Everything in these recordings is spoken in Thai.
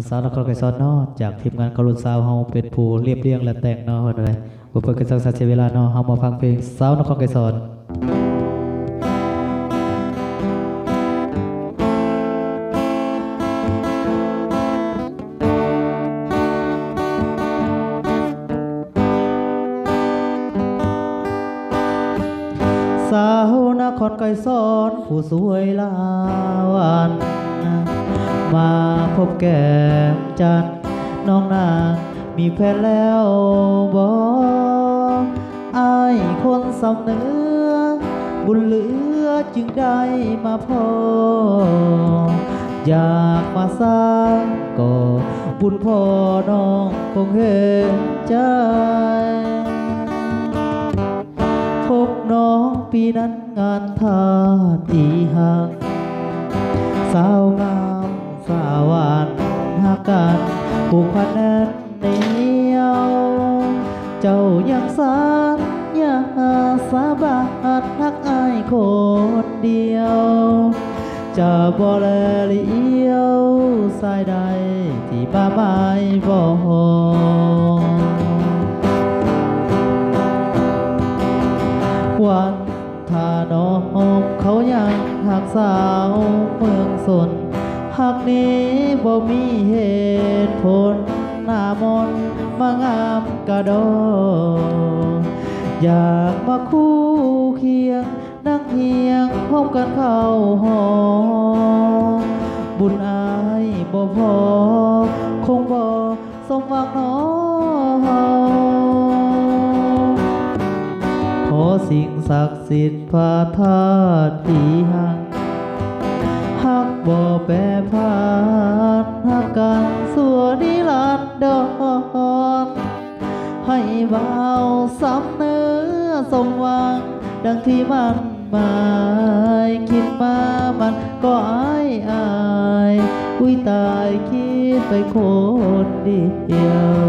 สาวนครไกรสอนเนาะจากทีมงานกรุณสาวเฮาเป็นผู้เรียบเรียงและแต่งเนาะอะไรบุพเพกษัตริย์เสียเวลาเนาะเฮามาฟังเพลงสาวนครไกรสอนสาวนครไกรสอนผู้สวยลาวันมาพบแก้มจันน้องนางมีแฟนแล้วบ่อายคนสำเนื้อบุญเหลือจึงได้มาพออยากมาสร้างก่อบุญพ่อน้องคงเห็นใจพบน้องปีนั้นงานทาตีหักสาวงามสาวหวานหักกันผูกพันแน่นเหนียวเจ้ายังสานยาสาบานหักอายคนเดียวจะบ่แลเลี้ยวสายใดที่ป้าไม้บอกวันถ้าน้องเขายังหักสาวเมืองสนหากนี้บ่มีเหตุผลหน้ามนมางามกระโดอยากมาคู่เคียงนั่งเฮียงพบกันเข้าหอบุญอายบ่พอคงบ่สมหวังน้องขอสิ่งศักดิ์สิทธิ์พาธาตุที่หักหักบ่แปรผ่านหักกันสัวนิรันดรให้บ่าวสำเนื้อสมหวังดังที่มันหมายคิดมามันก็อายอุ้ยตายคิดไปคนเดียว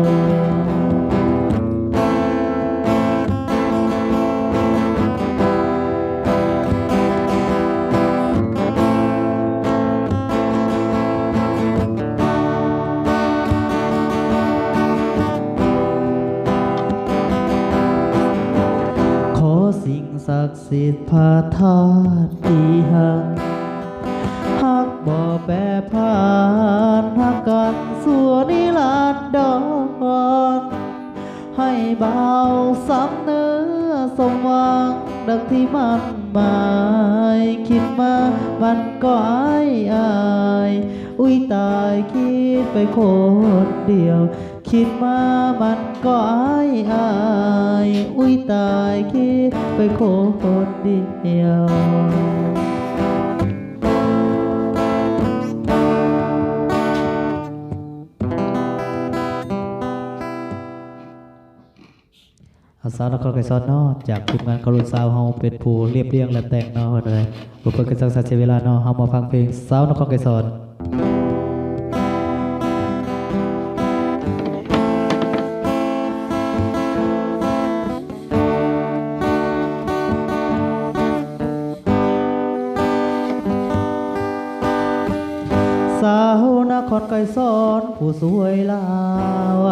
สิ่งศักดิ์สิทธิ์พาธาตุที่หักหักบ่แปรผ่านหักกันสัวนิรันดรให้บ่าวสำเนื้อสมหวังดังที่มันหมายคิดมามันก็อายอุ้ยตายคิดไปคนเดียวคิดมามันก็อายอุ้ยตายคิดไปคนเดียวสาวนครไกรสอนเนาะจากทีมงานกรุณสาวเฮาเป็นผู้เรียบเรียงและแต่งเนาะอะไรบุพเพกษัตริย์เสียเวลาเนาะเฮามาฟังเพลงสาวนครไกรสอนสาวนครไกรสอนผู้สวยลาว